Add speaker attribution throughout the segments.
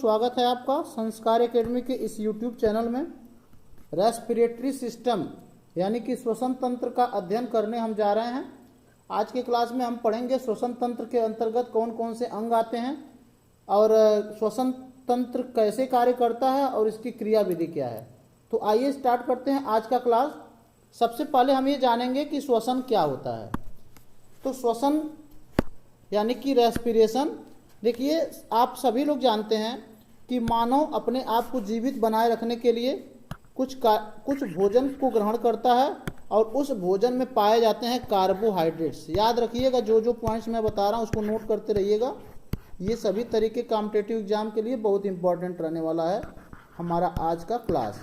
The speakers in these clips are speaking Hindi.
Speaker 1: स्वागत है आपका संस्कार एकेडमी के इस यूट्यूब चैनल में। रेस्पिरेटरी सिस्टम यानी कि श्वसन तंत्र का अध्ययन करने हम जा रहे हैं। आज के क्लास में हम पढ़ेंगे श्वसन तंत्र के अंतर्गत कौन कौन से अंग आते हैं और श्वसन तंत्र कैसे कार्य करता है और इसकी क्रिया विधि क्या है। तो आइए स्टार्ट करते हैं आज का क्लास। सबसे पहले हम ये जानेंगे कि श्वसन क्या होता है। तो श्वसन यानी कि रेस्पिरेशन, देखिए आप सभी लोग जानते हैं कि मानव अपने आप को जीवित बनाए रखने के लिए कुछ भोजन को ग्रहण करता है और उस भोजन में पाए जाते हैं कार्बोहाइड्रेट्स। याद रखिएगा, जो जो पॉइंट्स मैं बता रहा हूँ उसको नोट करते रहिएगा। ये सभी तरीके कॉम्पिटिटिव एग्जाम के लिए बहुत इंपॉर्टेंट रहने वाला है हमारा आज का क्लास।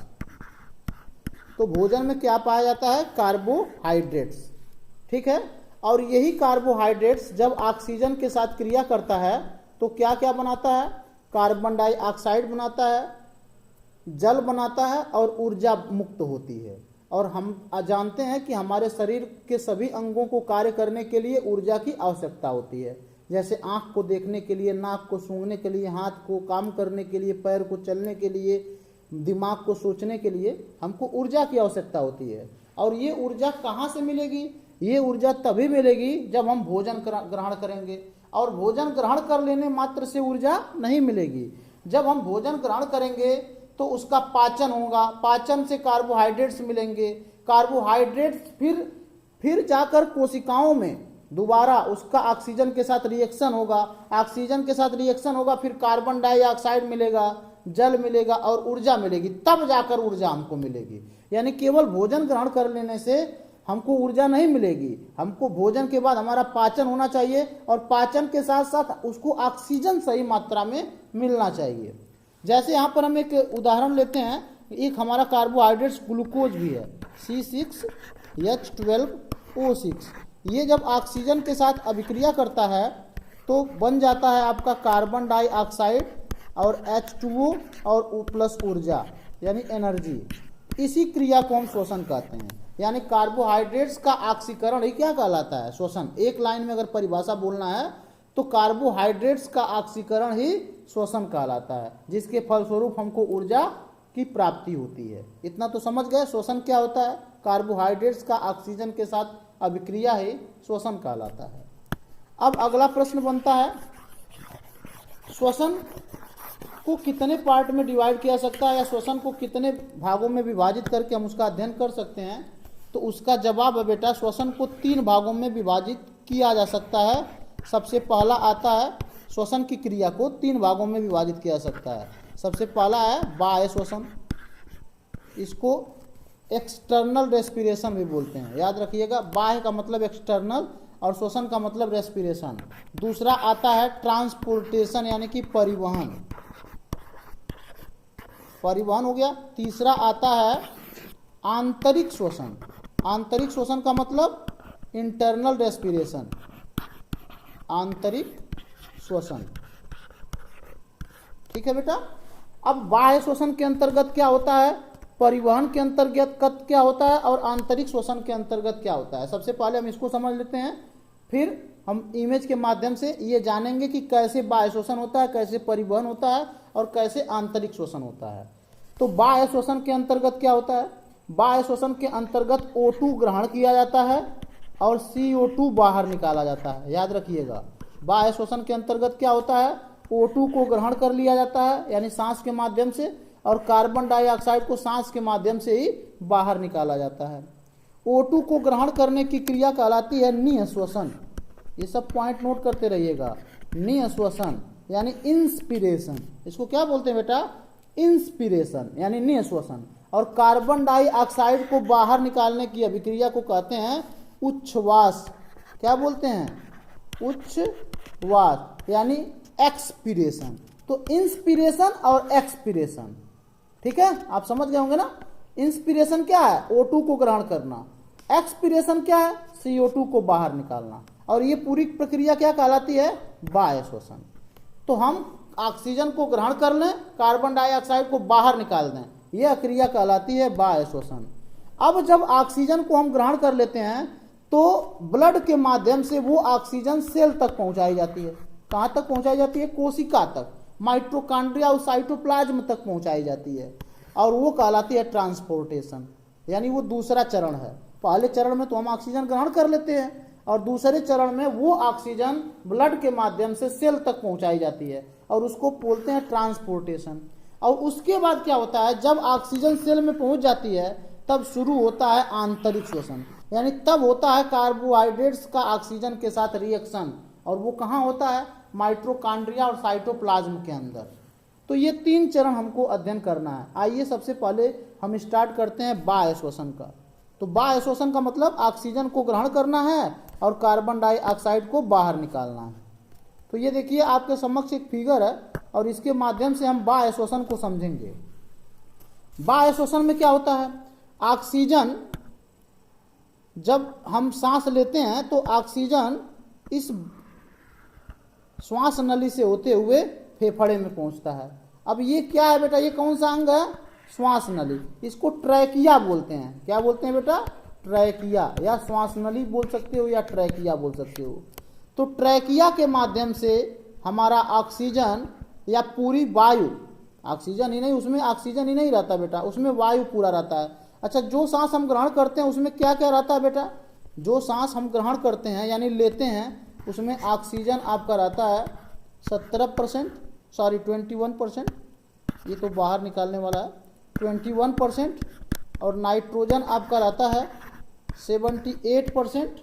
Speaker 1: तो भोजन में क्या पाया जाता है? कार्बोहाइड्रेट्स, ठीक है। और यही कार्बोहाइड्रेट्स जब ऑक्सीजन के साथ क्रिया करता है तो क्या क्या बनाता है? कार्बन डाइऑक्साइड बनाता है, जल बनाता है और ऊर्जा मुक्त होती है। और हम जानते हैं कि हमारे शरीर के सभी अंगों को कार्य करने के लिए ऊर्जा की आवश्यकता होती है। जैसे आँख को देखने के लिए, नाक को सूंघने के लिए, हाथ को काम करने के लिए, पैर को चलने के लिए, दिमाग को सोचने के लिए हमको ऊर्जा की आवश्यकता होती है। और ये ऊर्जा कहाँ से मिलेगी? ये ऊर्जा तभी मिलेगी जब हम भोजन ग्रहण करेंगे। और भोजन ग्रहण कर लेने मात्र से ऊर्जा नहीं मिलेगी। जब हम भोजन ग्रहण करेंगे तो उसका पाचन होगा, पाचन से कार्बोहाइड्रेट्स मिलेंगे, कार्बोहाइड्रेट्स फिर जाकर कोशिकाओं में दोबारा उसका ऑक्सीजन के साथ रिएक्शन होगा, ऑक्सीजन के साथ रिएक्शन होगा, फिर कार्बन डाइऑक्साइड मिलेगा, जल मिलेगा और ऊर्जा मिलेगी, तब जाकर ऊर्जा हमको मिलेगी। यानी केवल भोजन ग्रहण कर लेने से हमको ऊर्जा नहीं मिलेगी। हमको भोजन के बाद हमारा पाचन होना चाहिए और पाचन के साथ साथ उसको ऑक्सीजन सही मात्रा में मिलना चाहिए। जैसे यहाँ पर हम एक उदाहरण लेते हैं, एक हमारा कार्बोहाइड्रेट्स ग्लूकोज भी है, C6H12O6। ये जब ऑक्सीजन के साथ अभिक्रिया करता है तो बन जाता है आपका कार्बन डाइऑक्साइड और H2O और प्लस ऊर्जा यानी एनर्जी। इसी क्रिया को हम श्वसन कहते हैं। यानी कार्बोहाइड्रेट्स का ऑक्सीकरण ही क्या कहलाता है? श्वसन। एक लाइन में अगर परिभाषा बोलना है तो कार्बोहाइड्रेट्स का ऑक्सीकरण ही श्वसन कहलाता है, जिसके फलस्वरूप हमको ऊर्जा की प्राप्ति होती है। इतना तो समझ गए श्वसन क्या होता है। कार्बोहाइड्रेट्स का ऑक्सीजन के साथ अभिक्रिया ही श्वसन कहलाता है। अब अगला प्रश्न बनता है, श्वसन को कितने पार्ट में डिवाइड किया सकता है या श्वसन को कितने भागों में विभाजित करके हम उसका अध्ययन कर सकते हैं? तो उसका जवाब है बेटा, श्वसन को 3 भागों में विभाजित किया जा सकता है। सबसे पहला आता है, श्वसन की क्रिया को 3 भागों में विभाजित किया जा सकता है। सबसे पहला है बाह्य श्वसन, इसको एक्सटर्नल रेस्पिरेशन भी बोलते हैं। याद रखिएगा, बाह्य का मतलब एक्सटर्नल और श्वसन का मतलब रेस्पिरेशन। दूसरा आता है ट्रांसपोर्टेशन यानी कि परिवहन हो गया। तीसरा आता है आंतरिक श्वसन। आंतरिक श्वसन का मतलब इंटरनल रेस्पिरेशन, आंतरिक श्वसन, ठीक है बेटा। अब बाह्य श्वसन के अंतर्गत क्या होता है, परिवहन के अंतर्गत क्या होता है और आंतरिक श्वसन के अंतर्गत क्या होता है, सबसे पहले हम इसको समझ लेते हैं। फिर हम इमेज के माध्यम से ये जानेंगे कि कैसे बाह्य श्वसन होता है, कैसे परिवहन होता है और कैसे आंतरिक श्वसन होता है। तो बाह्य श्वसन के अंतर्गत क्या होता है? बाह्य श्वसन के अंतर्गत O2 ग्रहण किया जाता है और CO2 बाहर निकाला जाता है। याद रखिएगा, बाह्य श्वसन के अंतर्गत क्या होता है? O2 को ग्रहण कर लिया जाता है यानी सांस के माध्यम से, और कार्बन डाइऑक्साइड को सांस के माध्यम से ही बाहर निकाला जाता है। O2 को ग्रहण करने की क्रिया कहलाती है निःश्वसन। ये सब पॉइंट नोट करते रहिएगा। निःश्वसन यानी इंस्पिरेशन, इसको क्या बोलते हैं बेटा? इंस्पिरेशन यानी निःश्वसन। और कार्बन डाइऑक्साइड को बाहर निकालने की अभिक्रिया को कहते हैं उच्छ्वास। क्या बोलते हैं? उच्छ्वास यानी एक्सपीरेशन। तो इंस्पिरेशन और एक्सपीरेशन, ठीक है, आप समझ गए होंगे ना। इंस्पिरेशन क्या है? O2 को ग्रहण करना। एक्सपीरेशन क्या है? CO2 को बाहर निकालना। और ये पूरी प्रक्रिया क्या कहलाती है? बाह्य श्वसन। तो हम ऑक्सीजन को ग्रहण कर लें, कार्बन डाइऑक्साइड को बाहर निकाल दें, यह क्रिया कहलाती है बाह्य श्वसन। अब जब ऑक्सीजन को हम ग्रहण कर लेते हैं तो ब्लड के माध्यम से वो ऑक्सीजन सेल तक पहुंचाई जाती है। कहाँ तक पहुंचाई जाती है? कोशिका तक। माइटोकॉन्ड्रिया और साइटोप्लाज्म तक पहुंचाई जाती है और वो कहलाती है ट्रांसपोर्टेशन, यानी वो दूसरा चरण है। पहले चरण में तो हम ऑक्सीजन ग्रहण कर लेते हैं और दूसरे चरण में वो ऑक्सीजन ब्लड के माध्यम से सेल तक पहुंचाई जाती है और उसको बोलते हैं ट्रांसपोर्टेशन। और उसके बाद क्या होता है, जब ऑक्सीजन सेल में पहुंच जाती है तब शुरू होता है आंतरिक श्वसन, यानी तब होता है कार्बोहाइड्रेट्स का ऑक्सीजन के साथ रिएक्शन, और वो कहाँ होता है, माइटोकॉन्ड्रिया और साइटोप्लाज्म के अंदर। तो ये 3 चरण हमको अध्ययन करना है। आइए सबसे पहले हम स्टार्ट करते हैं बाह्य श्वसन का। तो बाह्य श्वसन का मतलब ऑक्सीजन को ग्रहण करना है और कार्बन डाइऑक्साइड को बाहर निकालना है। तो ये देखिए आपके समक्ष एक फिगर है और इसके माध्यम से हम बाह्य श्वसन को समझेंगे। बाह्य श्वसन में क्या होता है, ऑक्सीजन जब हम सांस लेते हैं तो ऑक्सीजन इस श्वास नली से होते हुए फेफड़े में पहुंचता है। अब ये क्या है बेटा, ये कौन सा अंग है, श्वास नली। इसको ट्रैकिया बोलते हैं। क्या बोलते हैं बेटा, ट्रैकिया, या श्वास नली बोल सकते हो या ट्रैकिया बोल सकते हो। तो ट्रैकिया के माध्यम से हमारा ऑक्सीजन या पूरी वायु, ऑक्सीजन ही नहीं, उसमें ऑक्सीजन ही नहीं रहता बेटा, उसमें वायु पूरा रहता है। अच्छा, जो सांस हम ग्रहण करते हैं उसमें क्या क्या रहता है बेटा, जो सांस हम ग्रहण करते हैं यानी लेते हैं उसमें ऑक्सीजन आपका रहता है 21%, ये तो बाहर निकालने वाला है 21%, और नाइट्रोजन आपका रहता है 78%,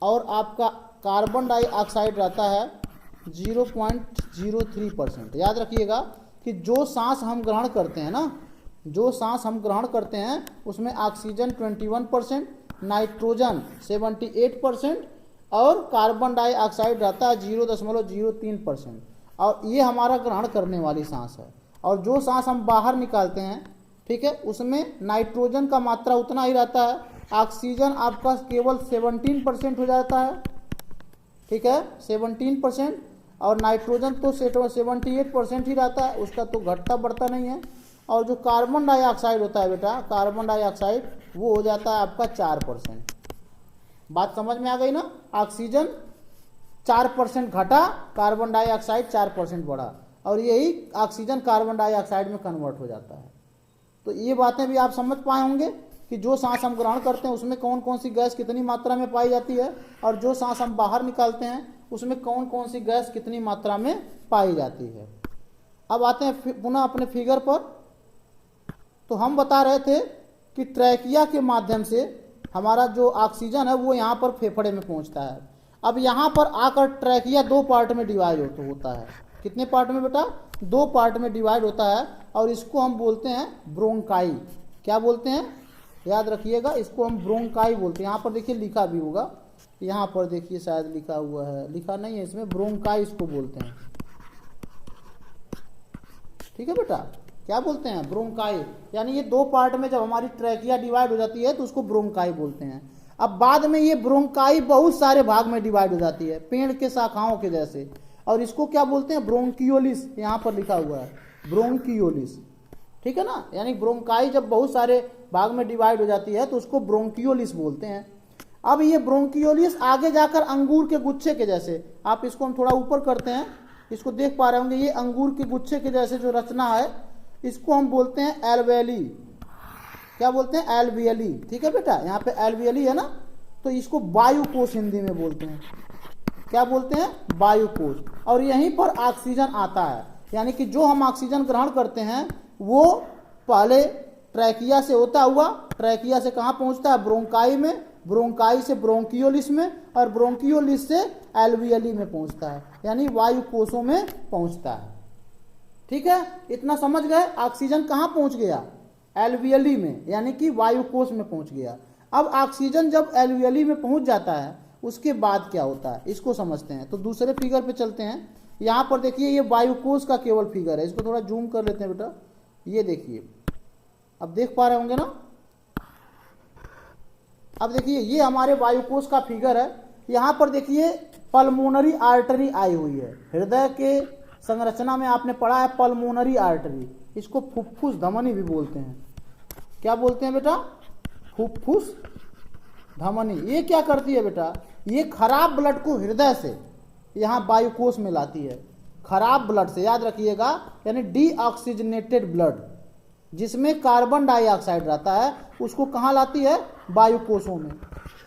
Speaker 1: और आपका कार्बन डाइऑक्साइड रहता है 0.03%। याद रखिएगा कि जो सांस हम ग्रहण करते हैं ना, जो सांस हम ग्रहण करते हैं उसमें ऑक्सीजन 21%, नाइट्रोजन 78% और कार्बन डाइऑक्साइड रहता है 0.03%, और ये हमारा ग्रहण करने वाली सांस है। और जो सांस हम बाहर निकालते हैं, ठीक है, उसमें नाइट्रोजन का मात्रा उतना ही रहता है, ऑक्सीजन आपका केवल 17% हो जाता है, ठीक है, 17%, और नाइट्रोजन तो 78% ही रहता है, उसका तो घटता बढ़ता नहीं है। और जो कार्बन डाइऑक्साइड होता है बेटा, कार्बन डाइऑक्साइड वो हो जाता है आपका 4%। बात समझ में आ गई ना, ऑक्सीजन 4% घटा, कार्बन डाइऑक्साइड 4% बढ़ा, और यही ऑक्सीजन कार्बन डाइऑक्साइड में कन्वर्ट हो जाता है। तो ये बातें भी आप समझ पाए होंगे कि जो सांस हम ग्रहण करते हैं उसमें कौन कौन सी गैस कितनी मात्रा में पाई जाती है, और जो सांस हम बाहर निकालते हैं उसमें कौन कौन सी गैस कितनी मात्रा में पाई जाती है। अब आते हैं पुनः अपने फिगर पर। तो हम बता रहे थे कि ट्रैकिया के माध्यम से हमारा जो ऑक्सीजन है वो यहाँ पर फेफड़े में पहुँचता है। अब यहाँ पर आकर ट्रैकिया 2 पार्ट में डिवाइड होता है। कितने पार्ट में बेटा, 2 पार्ट में डिवाइड होता है, और इसको हम बोलते हैं ब्रोंकाई। क्या बोलते हैं, याद रखिएगा, इसको हम ब्रोंकाई बोलते हैं। यहाँ पर देखिए लिखा भी होगा, यहाँ पर देखिए शायद लिखा हुआ है, लिखा नहीं है इसमें, ब्रोंकाई इसको बोलते हैं, ठीक है बेटा, क्या बोलते हैं, ब्रोंकाई। यानी ये 2 पार्ट में जब हमारी ट्रैकिया डिवाइड हो जाती है तो उसको ब्रोंकाई बोलते हैं। अब बाद में ये ब्रोंकाई बहुत सारे भाग में डिवाइड हो जाती है, पेड़ के शाखाओं के जैसे, और इसको क्या बोलते हैं, ब्रोंकियोलिस। यहाँ पर लिखा हुआ है ब्रोंकियोलिस, ठीक है ना। यानी ब्रोंकाई जब बहुत सारे भाग में डिवाइड हो जाती है तो उसको ब्रोंकियोलिस बोलते हैं। अब ये ब्रोंकियोलिस आगे जाकर अंगूर के गुच्छे के जैसे, आप इसको हम थोड़ा ऊपर करते हैं, इसको देख पा रहे होंगे, ये अंगूर के गुच्छे के जैसे जो रचना है इसको हम बोलते हैं एल्वेली। क्या बोलते हैं, एल्वियली, ठीक है बेटा, यहाँ पे एल्वियली है ना, तो इसको वायु कोश हिंदी में बोलते हैं। क्या बोलते हैं, वायु कोश। और यहीं पर ऑक्सीजन आता है, यानी कि जो हम ऑक्सीजन ग्रहण करते हैं वो पहले ट्रैकिया से होता हुआ, ट्रैकिया से कहाँ पहुँचता है, ब्रोंकाई में, ब्रोंकाई से ब्रोंकियोलिस में, और ब्रोंकियोलिस से एल्वियली में पहुँचता है, यानी वायु कोशों में पहुँचता है। ठीक है, इतना समझ गए। ऑक्सीजन कहाँ पहुँच गया, एल्वियली में, यानी कि वायु कोश में पहुँच गया। अब ऑक्सीजन जब एल्वियली में पहुँच जाता है उसके बाद क्या होता है इसको समझते हैं। तो दूसरे फिगर पे चलते हैं। यहाँ पर देखिए ये वायु कोश का केवल फिगर है, इसको थोड़ा जूम कर लेते हैं बेटा, ये देखिए, अब देख पा रहे होंगे ना। अब देखिए ये हमारे वायु कोश का फिगर है। यहाँ पर देखिए पल्मोनरी आर्टरी आई हुई है, हृदय के संरचना में आपने पढ़ा है पल्मोनरी आर्टरी, इसको फुफ्फुस धमनी भी बोलते हैं। क्या बोलते हैं बेटा, फुफ्फुस धमनी। ये क्या करती है बेटा, ये खराब ब्लड को हृदय से यहाँ वायुकोश में लाती है। खराब ब्लड से, याद रखिएगा, यानी डीऑक्सीजनेटेड ब्लड जिसमें कार्बन डाइऑक्साइड रहता है, उसको कहाँ लाती है? वायुकोशों में।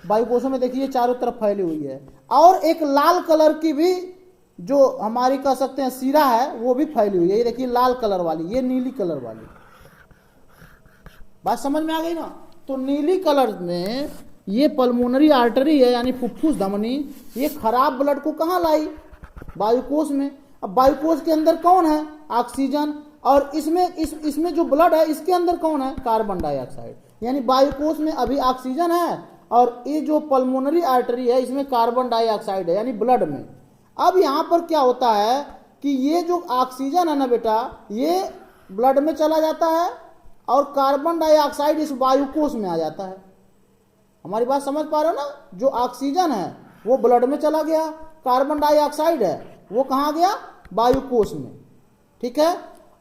Speaker 1: वायुकोशों में देखिए चारों तरफ फैली हुई है। और एक लाल कलर की भी जो हमारी कह सकते हैं सीरा है, वो भी फैली हुई है। ये देखिए लाल कलर वाली, ये नीली कलर वाली। बात समझ में आ गई ना? तो नीली कलर में ये पल्मोनरी आर्टरी है, यानी फुफ्फुस धमनी, ये खराब ब्लड को कहाँ लाई? वायुकोश में। अब वायुकोश के अंदर कौन है? ऑक्सीजन। और इसमें जो ब्लड है, इसके अंदर कौन है? Carbon dioxide. यानी वायुकोश में अभी ऑक्सीजन है और ये जो पल्मोनरी आर्टरी है, इसमें कार्बन डाइऑक्साइड है, यानी ब्लड में। अब यहाँ पर क्या होता है कि ये जो ऑक्सीजन है ना बेटा, ये ब्लड में चला जाता है और कार्बन डाइऑक्साइड इस वायुकोश में आ जाता है। हमारी बात समझ पा रहे हो ना? जो ऑक्सीजन है वो ब्लड में चला गया, कार्बन डाइऑक्साइड है वो कहाँ गया? वायुकोश में। ठीक है।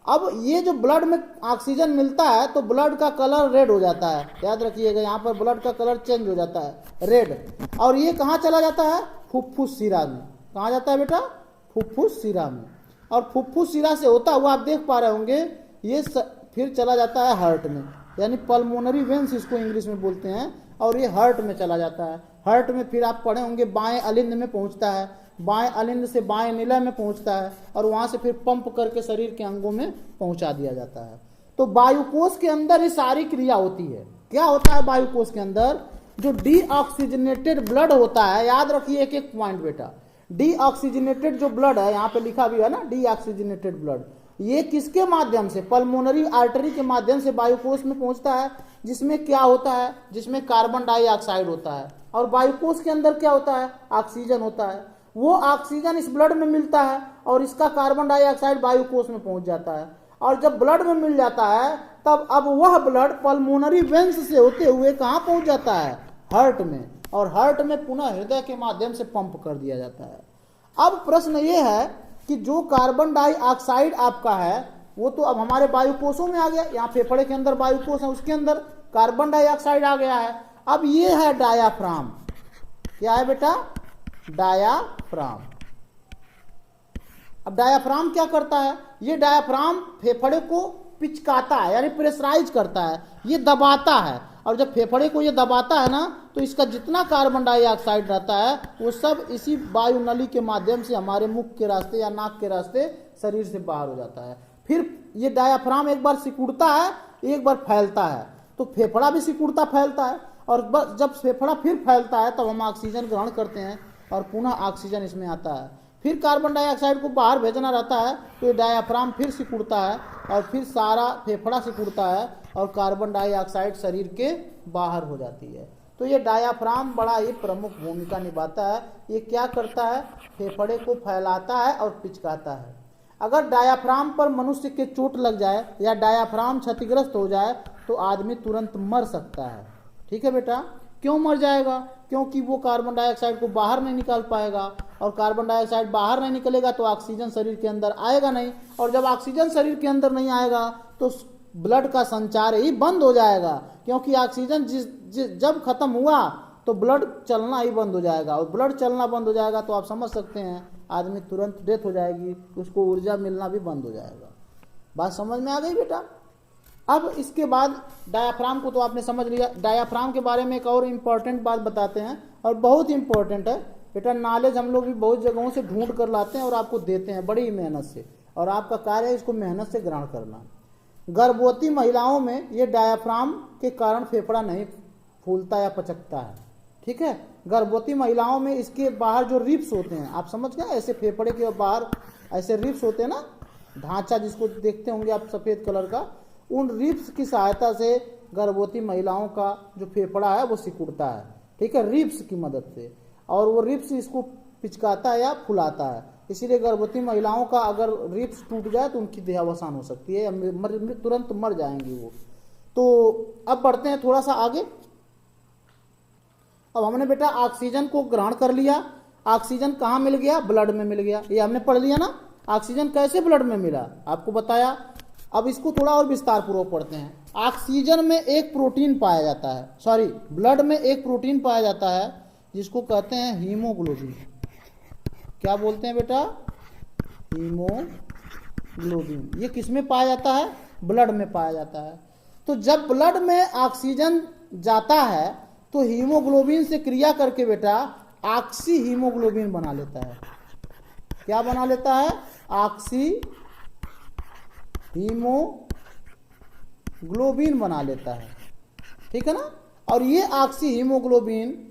Speaker 1: अब ये जो ब्लड में ऑक्सीजन मिलता है तो ब्लड का कलर रेड हो जाता है। याद रखिएगा, यहाँ पर ब्लड का कलर चेंज हो जाता है रेड। और ये कहाँ चला जाता है? फुफ्फुस शिरा में। कहाँ जाता है बेटा? फुफ्फुस शिरा में। और फुफ्फुस शिरा से होता हुआ आप देख पा रहे होंगे ये फिर चला जाता है हार्ट में, यानी पल्मोनरी वेंस इसको इंग्लिश में बोलते हैं। और ये हार्ट में चला जाता है। हार्ट में फिर आप पढ़े होंगे बाएं अलिंद में पहुंचता है, बाएं अलिंद से बाएं निलय में पहुंचता है और वहां से फिर पंप करके शरीर के अंगों में पहुंचा दिया जाता है। तो वायुकोश के अंदर ये सारी क्रिया होती है। क्या होता है वायुकोश के अंदर? जो डीऑक्सीजनेटेड ब्लड होता है, याद रखिए एक एक पॉइंट बेटा, डीऑक्सीजनेटेड जो ब्लड है, यहाँ पे लिखा भी है ना डीऑक्सीजनेटेड ब्लड, ये किसके माध्यम से? पल्मोनरी आर्टरी के माध्यम से वायुकोश में पहुंचता है, जिसमें क्या होता है? जिसमें कार्बन डाइऑक्साइड होता है। और वायुकोश के अंदर क्या होता है? ऑक्सीजन होता है। वो ऑक्सीजन इस ब्लड में मिलता है और इसका कार्बन डाइऑक्साइड वायुकोश में पहुंच जाता है। और जब ब्लड में मिल जाता है तब अब वह ब्लड पल्मोनरी वेंस से होते हुए कहाँ पहुंच जाता है? हार्ट में। और हार्ट में पुनः हृदय के माध्यम से पंप कर दिया जाता है। अब प्रश्न ये है कि जो कार्बन डाइऑक्साइड आपका है वो तो अब हमारे वायुकोशों में आ गया। यहाँ फेफड़े के अंदर वायुकोश है, उसके अंदर कार्बन डाइऑक्साइड आ गया है। अब ये है डायाफ्राम। क्या है बेटा? डायाफ्राम। अब डायाफ्राम क्या करता है? ये डायाफ्राम फेफड़े को पिचकाता है, यानी प्रेशराइज करता है, ये दबाता है। और जब फेफड़े को ये दबाता है ना, तो इसका जितना कार्बन डाइऑक्साइड रहता है वो सब इसी वायु नली के माध्यम से हमारे मुख के रास्ते या नाक के रास्ते शरीर से बाहर हो जाता है। फिर ये डायाफ्राम एक बार सिकुड़ता है, एक बार फैलता है। तो फेफड़ा भी सिकुड़ता फैलता है, और जब फेफड़ा फिर फैलता है तब हम ऑक्सीजन ग्रहण करते हैं और पुनः ऑक्सीजन इसमें आता है। फिर कार्बन डाइऑक्साइड को बाहर भेजना रहता है, तो ये डायाफ्राम फिर सिकुड़ता है और फिर सारा फेफड़ा सिकुड़ता है और कार्बन डाइऑक्साइड शरीर के बाहर हो जाती है। तो ये डायाफ्राम बड़ा ही प्रमुख भूमिका निभाता है। ये क्या करता है? फेफड़े को फैलाता है और पिचकाता है। अगर डायाफ्राम पर मनुष्य के चोट लग जाए या डायाफ्राम क्षतिग्रस्त हो जाए तो आदमी तुरंत मर सकता है। ठीक है बेटा? क्यों मर जाएगा? क्योंकि वो कार्बन डाइऑक्साइड को बाहर नहीं निकाल पाएगा, और कार्बन डाइऑक्साइड बाहर नहीं निकलेगा तो ऑक्सीजन शरीर के अंदर आएगा नहीं, और जब ऑक्सीजन शरीर के अंदर नहीं आएगा तो ब्लड का संचार ही बंद हो जाएगा। क्योंकि ऑक्सीजन जब खत्म हुआ तो ब्लड चलना ही बंद हो जाएगा, और ब्लड चलना बंद हो जाएगा तो आप समझ सकते हैं आदमी तुरंत डेथ हो जाएगी, उसको ऊर्जा मिलना भी बंद हो जाएगा। बात समझ में आ गई बेटा? अब इसके बाद डायाफ्राम को तो आपने समझ लिया। डायाफ्राम के बारे में एक और इम्पॉर्टेंट बात बताते हैं, और बहुत इंपॉर्टेंट है बेटा। नॉलेज हम लोग भी बहुत जगहों से ढूंढ कर लाते हैं और आपको देते हैं बड़ी मेहनत से, और आपका कार्य है इसको मेहनत से ग्रहण करना। गर्भवती महिलाओं में ये डायाफ्राम के कारण फेफड़ा नहीं फूलता या पचकता है। ठीक है? गर्भवती महिलाओं में इसके बाहर जो रिब्स होते हैं, आप समझ गए, ऐसे फेफड़े के बाहर ऐसे रिब्स होते हैं ना, ढांचा जिसको देखते होंगे आप सफेद कलर का, उन रिब्स की सहायता से गर्भवती महिलाओं का जो फेफड़ा है वो सिकुड़ता है। ठीक है? रिब्स की मदद से, और वो रिब्स इसको पिचकाता है या फुलाता है। इसीलिए गर्भवती महिलाओं का अगर रिब्स टूट जाए तो उनकी देहावसान हो सकती है या तुरंत मर जाएंगी वो। तो अब बढ़ते हैं थोड़ा सा आगे। अब हमने बेटा ऑक्सीजन को ग्रहण कर लिया। ऑक्सीजन कहाँ मिल गया? ब्लड में मिल गया। ये हमने पढ़ लिया ना, ऑक्सीजन कैसे ब्लड में मिला, आपको बताया। अब इसको थोड़ा और विस्तार पूर्वक पढ़ते हैं। ऑक्सीजन में एक प्रोटीन पाया जाता है, सॉरी ब्लड में एक प्रोटीन पाया जाता है जिसको कहते हैं हीमोग्लोबिन। क्या बोलते हैं बेटा? हीमोग्लोबिन ये किस में पाया जाता है? ब्लड में पाया जाता है। तो जब ब्लड में ऑक्सीजन जाता है तो हीमोग्लोबिन से क्रिया करके बेटा ऑक्सी हीमोग्लोबिन बना लेता है। क्या बना लेता है? ऑक्सी हीमोग्लोबिन बना लेता है। ठीक है ना। और ये ऑक्सी हीमोग्लोबिन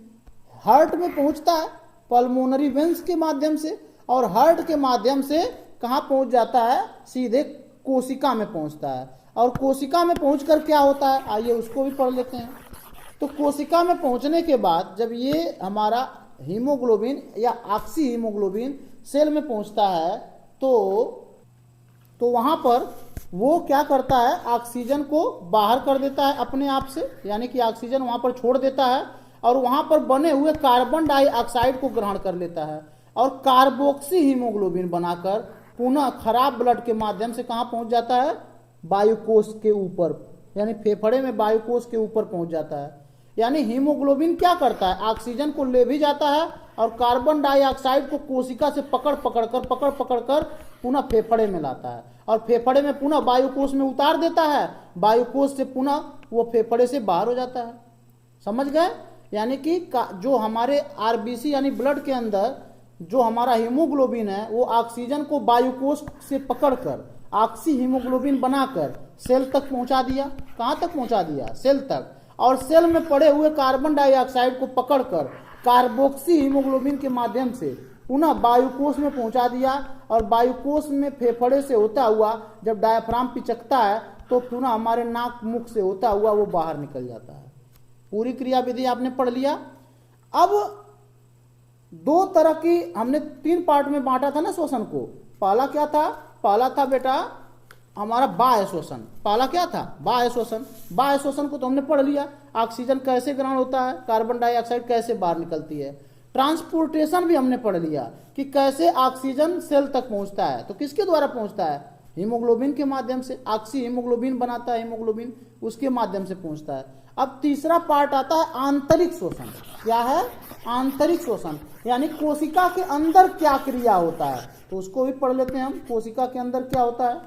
Speaker 1: हार्ट में पहुंचता है पल्मोनरी वेंस के माध्यम से, और हार्ट के माध्यम से कहाँ पहुंच जाता है? सीधे कोशिका में पहुंचता है। और कोशिका में पहुंचकर क्या होता है? आइए उसको भी पढ़ लेते हैं। तो कोशिका में पहुंचने के बाद जब ये हमारा हीमोग्लोबिन या ऑक्सी हीमोग्लोबिन सेल में पहुंचता है तो वहां पर वो क्या करता है? ऑक्सीजन को बाहर कर देता है अपने आप से, यानी कि ऑक्सीजन वहां पर छोड़ देता है और वहां पर बने हुए कार्बन डाइऑक्साइड को ग्रहण कर लेता है और कार्बोक्सी हीमोग्लोबिन बनाकर पुनः खराब ब्लड के माध्यम से कहां पहुंच जाता है? वायुकोश के ऊपर, यानी फेफड़े में वायुकोश के ऊपर पहुंच जाता है। यानी हीमोग्लोबिन क्या करता है? ऑक्सीजन को ले भी जाता है और कार्बन डाइऑक्साइड को कोशिका से पकड़ पकड़ कर पुनः फेफड़े में लाता है और फेफड़े में पुनः वायुकोश में उतार देता है। वायुकोश से पुनः वो फेफड़े से बाहर हो जाता है। समझ गए? यानी कि जो हमारे आरबीसी यानी ब्लड के अंदर जो हमारा हीमोग्लोबिन है वो ऑक्सीजन को वायुकोश से पकड़कर ऑक्सी हीमोग्लोबिन बनाकर सेल तक पहुंचा दिया। कहां तक पहुंचा दिया? सेल तक। और सेल में पड़े हुए कार्बन डाइऑक्साइड को पकड़कर कार्बोक्सी हीमोग्लोबिन के माध्यम से पुनः वायुकोश में पहुंचा दिया और वायुकोश में फेफड़े से होता हुआ जब डायफ्राम पिचकता है तो पुनः हमारे नाक मुख से होता हुआ वो बाहर निकल जाता है। पूरी क्रिया विधि आपने पढ़ लिया। अब दो तरह की हमने 3 पार्ट में बांटा था ना श्वसन को। पहला क्या था? पहला था बेटा हमारा बाह्य श्वसन। पहला क्या था? बाह्य श्वसन। बाह्य श्वसन को तो हमने पढ़ लिया, ऑक्सीजन कैसे ग्रहण होता है, कार्बन डाइऑक्साइड कैसे बाहर निकलती है। ट्रांसपोर्टेशन भी हमने पढ़ लिया कि कैसे ऑक्सीजन सेल तक पहुंचता है। तो किसके द्वारा पहुंचता है? हीमोग्लोबिन के माध्यम से। ऑक्सी हीमोग्लोबिन बनाता है हीमोग्लोबिन, उसके माध्यम से पहुंचता है। अब तीसरा पार्ट आता है आंतरिक श्वसन। क्या है? आंतरिक श्वसन, यानी कोशिका के अंदर क्या क्रिया होता है, तो उसको भी पढ़ लेते हैं हम। कोशिका के अंदर क्या होता है?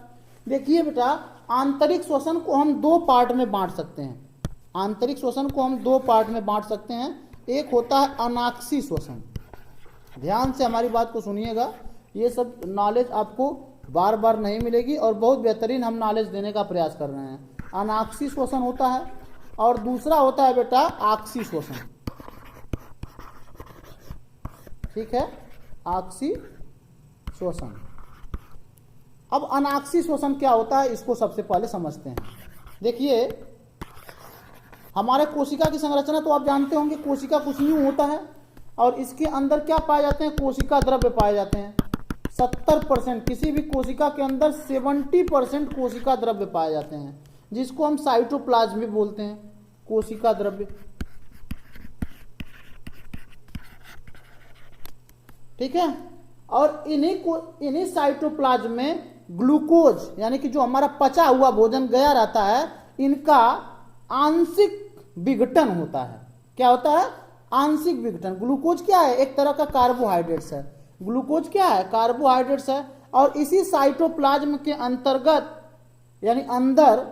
Speaker 1: देखिए बेटा, आंतरिक श्वसन को हम 2 पार्ट में बांट सकते हैं। आंतरिक श्वसन को हम 2 पार्ट में बांट सकते हैं। एक होता है अनाक्षी श्वसन। ध्यान से हमारी बात को सुनिएगा, ये सब नॉलेज आपको बार बार नहीं मिलेगी और बहुत बेहतरीन हम नॉलेज देने का प्रयास कर रहे हैं। अनाक्षी श्वसन होता है और दूसरा होता है बेटा आक्षी श्वसन। ठीक है, आक्षी श्वसन। अब अनाक्षी श्वसन क्या होता है इसको सबसे पहले समझते हैं। देखिए, हमारे कोशिका की संरचना तो आप जानते होंगे, कोशिका कुछ यूं होता है और इसके अंदर क्या पाए जाते हैं? कोशिका द्रव्य पाए जाते हैं। 70%, किसी भी कोशिका के अंदर 70% कोशिका द्रव्य पाए जाते हैं, जिसको हम साइटोप्लाज्म भी बोलते हैं, कोशिका द्रव्य। ठीक है, और इन्हीं साइटोप्लाज्म में ग्लूकोज यानी कि जो हमारा पचा हुआ भोजन गया रहता है, इनका आंशिक विघटन होता है। क्या होता है? आंशिक विघटन। ग्लूकोज क्या है? एक तरह का कार्बोहाइड्रेट्स है। ग्लूकोज क्या है? कार्बोहाइड्रेट्स है। और इसी साइटोप्लाज्म के अंतर्गत यानी अंदर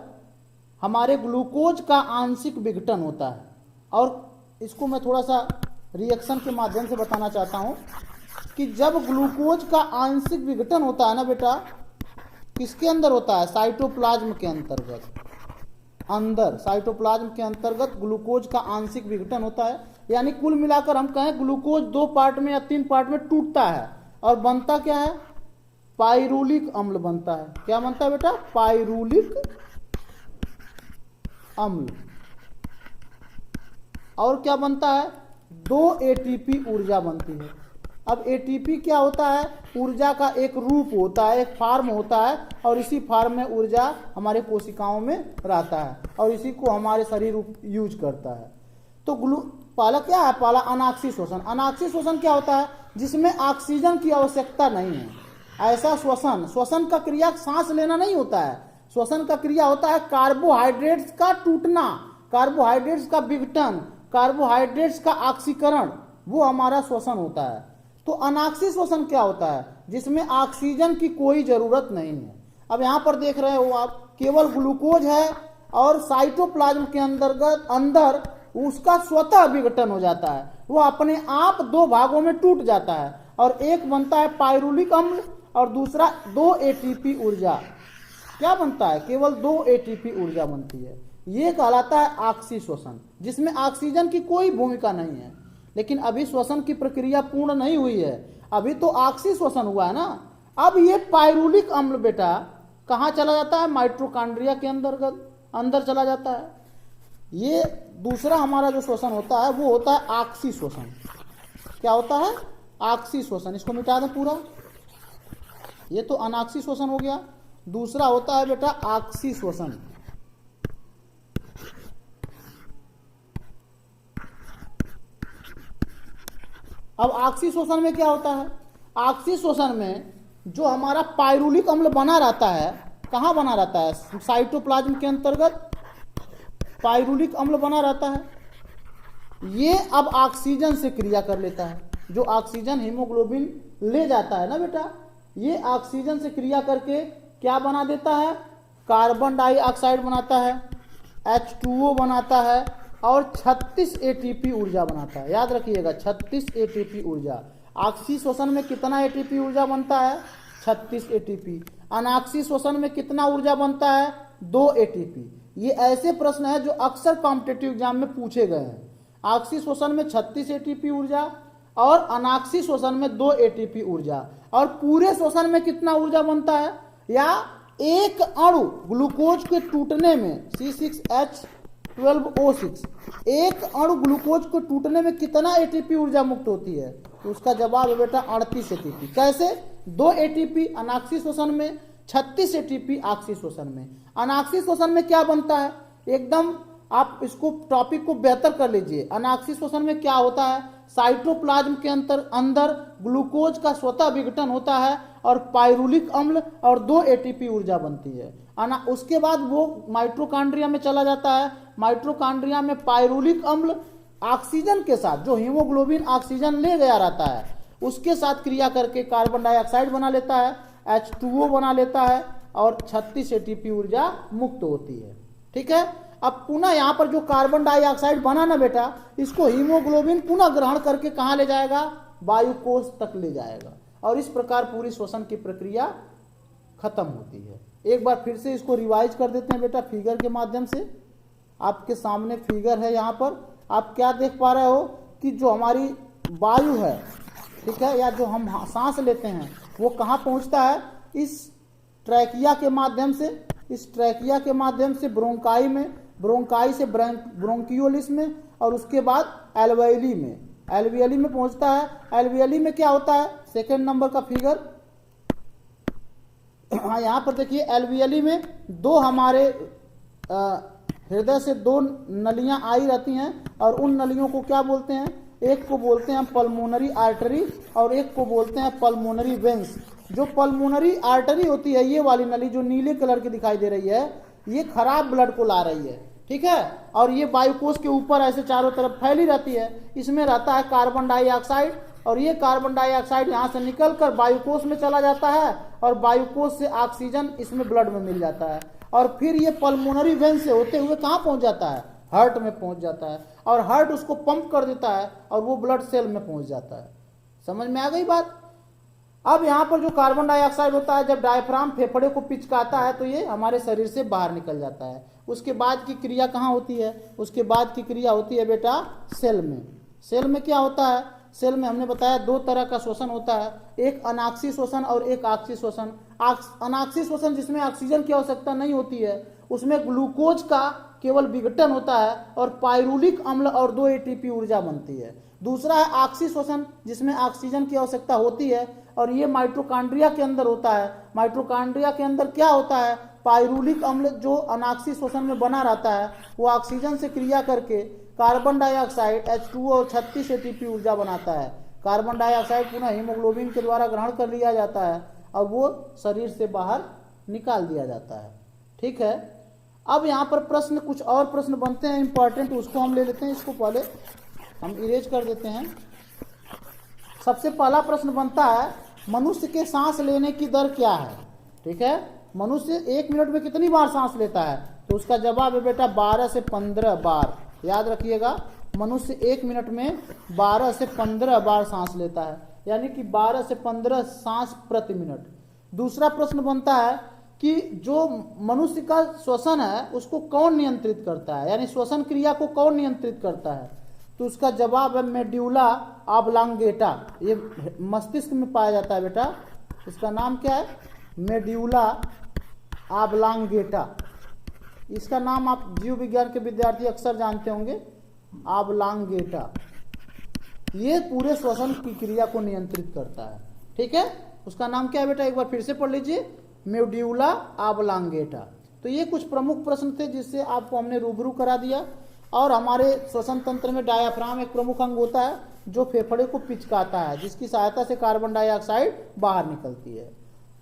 Speaker 1: हमारे ग्लूकोज का आंशिक विघटन होता है। और इसको मैं थोड़ा सा रिएक्शन के माध्यम से बताना चाहता हूं कि जब ग्लूकोज का आंशिक विघटन होता है ना बेटा, किसके अंदर होता है? साइटोप्लाज्म के अंतर्गत। अंदर साइटोप्लाज्म के अंतर्गत ग्लूकोज का आंशिक विघटन होता है। यानी कुल मिलाकर हम कहें ग्लूकोज 2 पार्ट में या 3 पार्ट में टूटता है और बनता क्या है? पाइरूलिक अम्ल बनता है। क्या बनता है बेटा? पाइरूलिक अम्ल। और क्या बनता है? 2 एटीपी ऊर्जा बनती है। अब एटीपी क्या होता है? ऊर्जा का एक रूप होता है, एक फॉर्म होता है, और इसी फॉर्म में ऊर्जा हमारे कोशिकाओं में रहता है और इसी को हमारे शरीर यूज करता है। तो पहला क्या है? पहला अनाक्षी श्वसन। अनाक्षी श्वसन क्या होता है? जिसमें ऑक्सीजन की आवश्यकता नहीं है, ऐसा श्वसन। श्वसन का क्रिया सांस लेना नहीं होता है, श्वसन का क्रिया होता है कार्बोहाइड्रेट्स का टूटना, कार्बोहाइड्रेट्स का विघटन, कार्बोहाइड्रेट्स का ऑक्सीकरण, वो हमारा श्वसन होता है। तो अनाक्सी श्वसन क्या होता है? जिसमें ऑक्सीजन की कोई जरूरत नहीं है। अब यहाँ पर देख रहे हो आप, केवल ग्लूकोज है और साइटोप्लाज्म के अंदर उसका स्वतः विघटन हो जाता है, वो अपने आप दो भागों में टूट जाता है और एक बनता है पाइरुलिक अम्ल और दूसरा 2 एटीपी ऊर्जा। क्या बनता है? केवल 2 एटीपी ऊर्जा बनती है। ये कहलाता है ऑक्सी श्वसन, जिसमें ऑक्सीजन की कोई भूमिका नहीं है। लेकिन अभी श्वसन की प्रक्रिया पूर्ण नहीं हुई है, अभी तो ऑक्सी श्वसन हुआ है ना। अब ये पाइरुलिक अम्ल बेटा कहाँ चला जाता है? माइटोकॉन्ड्रिया के अंदर चला जाता है। ये दूसरा हमारा जो श्वसन होता है वो होता है ऑक्सी श्वसन। क्या होता है? ऑक्सी श्वसन। इसको मिटा दें पूरा, ये तो अनाक्सी श्वसन हो गया। दूसरा होता है बेटा ऑक्सी श्वसन। अब ऑक्सी श्वसन में क्या होता है? ऑक्सी श्वसन में जो हमारा पाइरुलिक अम्ल बना रहता है, कहाँ बना रहता है? साइटोप्लाज्म के अंतर्गत पाइरुलिक अम्ल बना रहता है। ये अब ऑक्सीजन से क्रिया कर लेता है। जो ऑक्सीजन हीमोग्लोबिन ले जाता है ना बेटा, ये ऑक्सीजन से क्रिया करके क्या बना देता है? कार्बन डाइऑक्साइड बनाता है, H2O बनाता है और 36 एटीपी ऊर्जा बनाता है। याद रखिएगा 36 एटीपी ऊर्जा। ऑक्सी श्वसन में कितना एटीपी ऊर्जा बनता है? 36 एटीपी। अनाक्सी श्वसन में कितना ऊर्जा बनता है? 2 एटीपी। ये ऐसे प्रश्न है जो अक्सर कॉम्पिटिटिव एग्जाम में पूछे गए हैं। ऑक्सी श्वसन में 36 एटीपी ऊर्जा और अनाक्सी श्वसन में 2 एटीपी ऊर्जा। और पूरे श्वसन में कितना ऊर्जा बनता है? या एक अणु ग्लूकोज के टूटने में C6H12O6, एक अणु ग्लूकोज को टूटने में कितना एटीपी ऊर्जा मुक्त होती है? तो उसका जवाब है बेटा 38 एटीपी। कैसे? 2 एटीपी अनाक्सी श्वसन में, 36 एटीपी ऑक्सी श्वसन में। अनाक्सी श्वसन में क्या बनता है? एकदम आप इसको टॉपिक को बेहतर कर लीजिए। अनाक्सी श्वसन में क्या होता है? साइटोप्लाज्म के अंदर ग्लूकोज का स्वतः विघटन होता है और पाइरुलिक अम्ल और 2 एटीपी ऊर्जा बनती है। उसके बाद वो माइटोकॉन्ड्रिया में चला जाता है। माइटोकॉन्ड्रिया में पाइरुलिक अम्ल ऑक्सीजन के साथ, जो हीमोग्लोबिन ऑक्सीजन ले गया रहता है, उसके साथ क्रिया करके कार्बन डाइऑक्साइड बना लेता है, H2O बना लेता है और 36 एटीपी ऊर्जा मुक्त होती है। ठीक है। अब पुनः यहाँ पर जो कार्बन डाइऑक्साइड बना ना बेटा, इसको हीमोग्लोबिन पुनः ग्रहण करके कहाँ ले जाएगा? वायुकोष तक ले जाएगा और इस प्रकार पूरी श्वसन की प्रक्रिया खत्म होती है। एक बार फिर से इसको रिवाइज कर देते हैं बेटा फिगर के माध्यम से। आपके सामने फिगर है, यहाँ पर आप क्या देख पा रहे हो कि जो हमारी वायु है, ठीक है, या जो हम सांस लेते हैं, वो कहाँ पहुँचता है? इस ट्रैकिया के माध्यम से, इस ट्रैकिया के माध्यम से ब्रोंकाई में, ब्रोंकाई से ब्रोंकियोलिस में और उसके बाद एल्वियली में, एल्वियली में पहुंचता है। एल्वियली में क्या होता है? सेकंड नंबर का फिगर, हाँ यहाँ पर देखिए, एल्वियली में दो हमारे हृदय से 2 नलियां आई रहती हैं और उन नलियों को क्या बोलते हैं? एक को बोलते हैं पल्मोनरी आर्टरी और एक को बोलते हैं पल्मोनरी वेंस। जो पल्मोनरी आर्टरी होती है, ये वाली नली जो नीले कलर की दिखाई दे रही है, ये खराब ब्लड को ला रही है, ठीक है, और ये वायुकोष के ऊपर ऐसे चारों तरफ फैली रहती है। इसमें रहता है कार्बन डाइऑक्साइड और ये कार्बन डाइऑक्साइड यहाँ से निकलकर वायुकोष में चला जाता है और वायुकोष से ऑक्सीजन इसमें ब्लड में मिल जाता है और फिर ये पल्मोनरी वेन से होते हुए कहाँ पहुँच जाता है? हार्ट में पहुँच जाता है और हार्ट उसको पंप कर देता है और वो ब्लड सेल में पहुँच जाता है। समझ में आ गई बात? अब यहाँ पर जो कार्बन डाइऑक्साइड होता है, जब डायफ्राम फेफड़े को पिचकाता है तो ये हमारे शरीर से बाहर निकल जाता है। उसके बाद की क्रिया कहाँ होती है? उसके बाद की क्रिया होती है बेटा सेल में। सेल में क्या होता है? सेल में हमने बताया 2 तरह का श्वसन होता है, एक अनाक्सी श्वसन और एक ऑक्सी श्वसन। अनाक्सी श्वसन जिसमें ऑक्सीजन की आवश्यकता नहीं होती है, उसमें ग्लूकोज का केवल विघटन होता है और पाइरुलिक अम्ल और 2 एटीपी ऊर्जा बनती है। दूसरा है ऑक्सी श्वसन, जिसमें ऑक्सीजन की आवश्यकता होती है और ये माइटोकॉन्ड्रिया के अंदर होता है। माइटोकॉन्ड्रिया के अंदर क्या होता है? पाइरुलिक अम्ल जो अनाक्सी श्वसन में बना रहता है, वो ऑक्सीजन से क्रिया करके कार्बन डाइऑक्साइड H2O और 36 एटीपी ऊर्जा बनाता है। कार्बन डाइऑक्साइड पुनः हीमोग्लोबिन के द्वारा ग्रहण कर लिया जाता है और वो शरीर से बाहर निकाल दिया जाता है। ठीक है। अब यहाँ पर प्रश्न, कुछ और प्रश्न बनते हैं इंपॉर्टेंट, उसको हम ले लेते हैं। इसको पहले हम इरेज कर देते हैं। सबसे पहला प्रश्न बनता है मनुष्य के सांस लेने की दर क्या है। ठीक है, मनुष्य 1 मिनट में कितनी बार सांस लेता है, तो उसका जवाब है बेटा 12 से 15 बार। याद रखिएगा, मनुष्य 1 मिनट में 12 से 15 बार सांस लेता है, यानी कि 12 से 15 सांस प्रति मिनट। दूसरा प्रश्न बनता है कि जो मनुष्य का श्वसन है उसको कौन नियंत्रित करता है, यानी श्वसन क्रिया को कौन नियंत्रित करता है, तो उसका जवाब है मेड्यूला ऑब्लांगेटा। ये मस्तिष्क में पाया जाता है बेटा, इसका नाम क्या है, मेड्यूला ऑब्लांगेटा। इसका नाम आप जीव विज्ञान के विद्यार्थी अक्सर जानते होंगे, ऑब्लांगेटा। ये पूरे श्वसन की क्रिया को नियंत्रित करता है। ठीक है, उसका नाम क्या है बेटा, एक बार फिर से पढ़ लीजिए, मेड्यूला ऑब्लांगेटा। तो ये कुछ प्रमुख प्रश्न थे जिससे आपको हमने रूबरू करा दिया। और हमारे श्वसन तंत्र में डायाफ्राम एक प्रमुख अंग होता है जो फेफड़े को पिचकाता है, जिसकी सहायता से कार्बन डाइऑक्साइड बाहर निकलती है।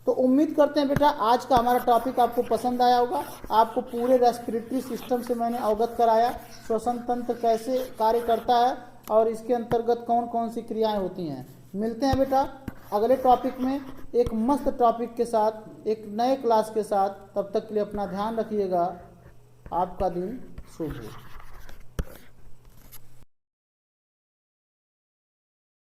Speaker 1: तो उम्मीद करते हैं बेटा आज का हमारा टॉपिक आपको पसंद आया होगा। आपको पूरे रेस्पिरेटरी सिस्टम से मैंने अवगत कराया, श्वसन तंत्र कैसे कार्य करता है और इसके अंतर्गत कौन कौन सी क्रियाएं होती हैं। मिलते हैं बेटा अगले टॉपिक में एक मस्त टॉपिक के साथ, एक नए क्लास के साथ। तब तक के लिए अपना ध्यान रखिएगा। आपका दिन शुभ हो।